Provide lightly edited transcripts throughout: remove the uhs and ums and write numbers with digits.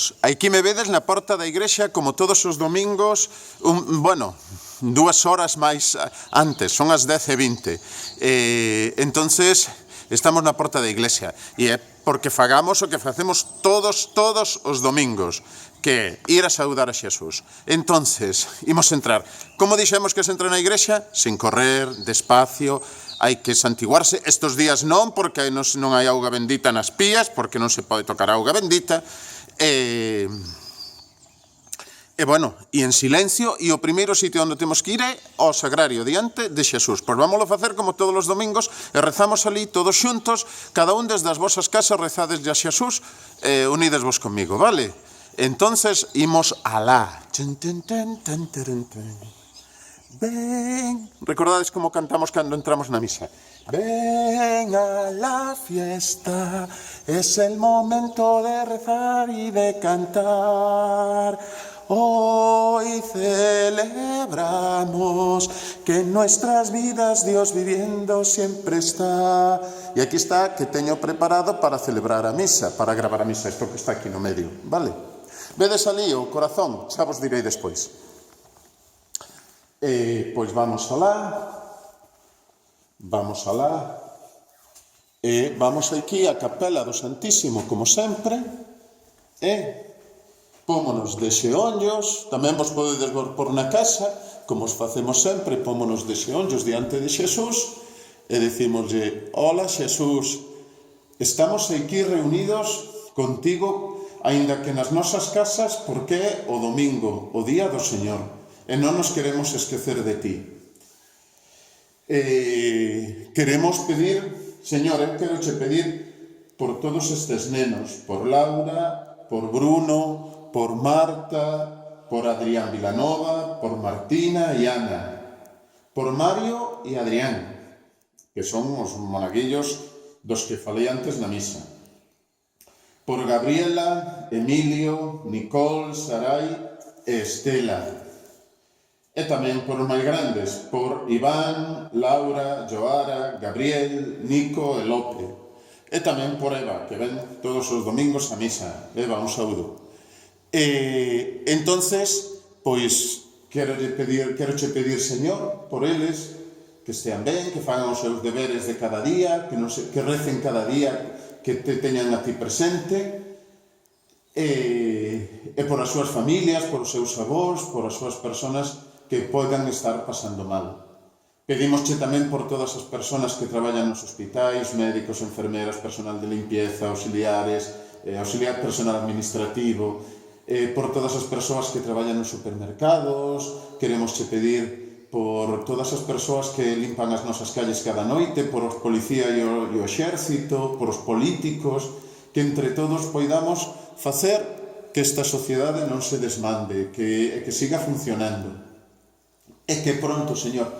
domingos. Aquí me vedes na porta da igrexa como todos os domingos, 2 horas máis antes, son as 10:20. Entonces, estamos na porta da iglesia e é porque fagamos o que facemos todos os domingos, que é ir a saudar a Xesús. Entonces, imos entrar. Como dixemos que se entra na igrexa? Sin correr, despacio, hai que santiguarse. Estos días non, porque non hai auga bendita nas pías, porque non se pode tocar auga bendita. E en silencio, e o primeiro sitio onde temos que ir é ao sagrario diante de Xesús. Pois vámoslo facer como todos os domingos e rezamos ali todos xuntos, cada un desde as vosas casas rezades a Xesús, unidesvos comigo, vale? Entonces, imos alá. Ven, recordades como cantamos cando entramos na misa. Ven a la fiesta, es el momento de rezar y de cantar. Hoy celebramos que en nuestras vidas Dios viviendo siempre está. E aquí está que teño preparado para celebrar a misa, para gravar a misa, isto que está aquí no medio, vale? Vedes ali o corazón, xa vos direi despois. Pois vamos alá, e vamos aquí á capela do Santísimo, como sempre, e pómonos de xeonllos, tamén vos podedes por na casa, como os facemos sempre, pómonos de xeonllos diante de Xesús, e dicimoslle, hola Xesús, estamos aquí reunidos contigo, aínda que nas nosas casas, porque é o domingo, o día do Señor, e non nos queremos esquecer de ti. Queremos pedir, Señor, eu quero che pedir por todos estes nenos, por Laura, por Bruno, por Marta, por Adrián Vilanova, por Martina e Ana, por Mario e Adrián, que son os monaguillos dos que falei antes na misa, por Gabriela, Emilio, Nicole, Sarai e Estela, e tamén por os máis grandes, por Iván, Laura, Joara, Gabriel, Nico e Lope, e tamén por Eva, que ven todos os domingos a misa. Eva, un saúdo. Entonces, pois, quero che pedir, Señor, por eles, que estean ben, que fagan os seus deberes de cada día, que recen cada día, que te teñan a ti presente, e por as súas familias, por os seus avós, por as súas persoas que poidan estar pasando mal. Pedimosche tamén por todas as persoas que traballan nos hospitais, médicos, enfermeras, personal de limpieza, auxiliares, auxiliar personal administrativo, por todas as persoas que traballan nos supermercados, queremosche pedir por todas as persoas que limpan as nosas calles cada noite, por os policía e o exército, por os políticos, que entre todos poidamos facer que esta sociedade non se desmande, que siga funcionando. E que pronto, Señor,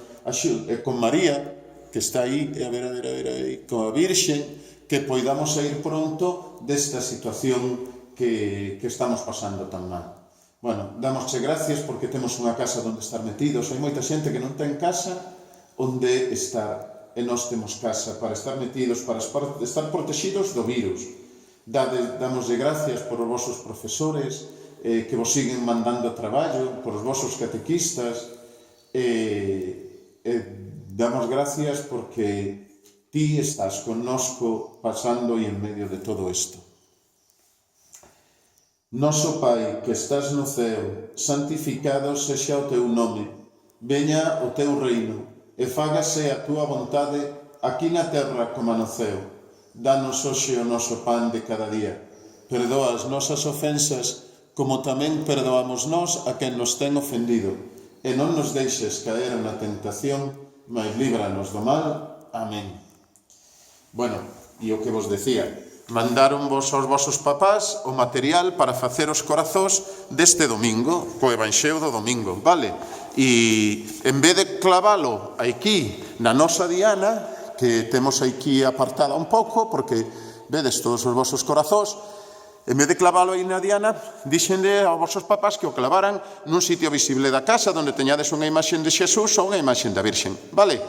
con María, que está aí, con a Virxen, que poidamos sair pronto desta situación que estamos pasando tan mal. Bueno, damosche gracias porque temos unha casa onde estar metidos. Hai moita xente que non ten casa onde estar, e nós temos casa para estar metidos, para estar protegidos do virus. Damoslle gracias por os vosos profesores que vos siguen mandando traballo, por os vosos catequistas, damos gracias porque ti estás connosco pasando e en medio de todo isto. Noso Pai, que estás no ceo, santificado sexa o teu nome, veña o teu reino, e fágase a túa vontade aquí na terra como no ceo. Danos hoxe o noso pan de cada día. Perdoa as nosas ofensas, como tamén perdoamos nós a quen nos ten ofendido. E non nos deixes caer na tentación, mas líbranos do mal. Amén. Bueno, e o que vos decía, mandaronvos aos vosos papás o material para facer os corazós deste domingo, co Evanxeo do domingo, vale? E en vez de clavalo aquí na nosa diana, que temos aquí apartada un pouco, porque vedes todos os vosos corazós, en vez de clavalo aí na diana, dixenle aos vosos papás que o clavaran nun sitio visible da casa, onde teñades unha imaxen de Xesús ou unha imaxen da Virxen, vale?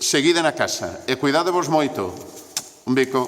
Seguide na casa e cuidadevos moito. Un bico.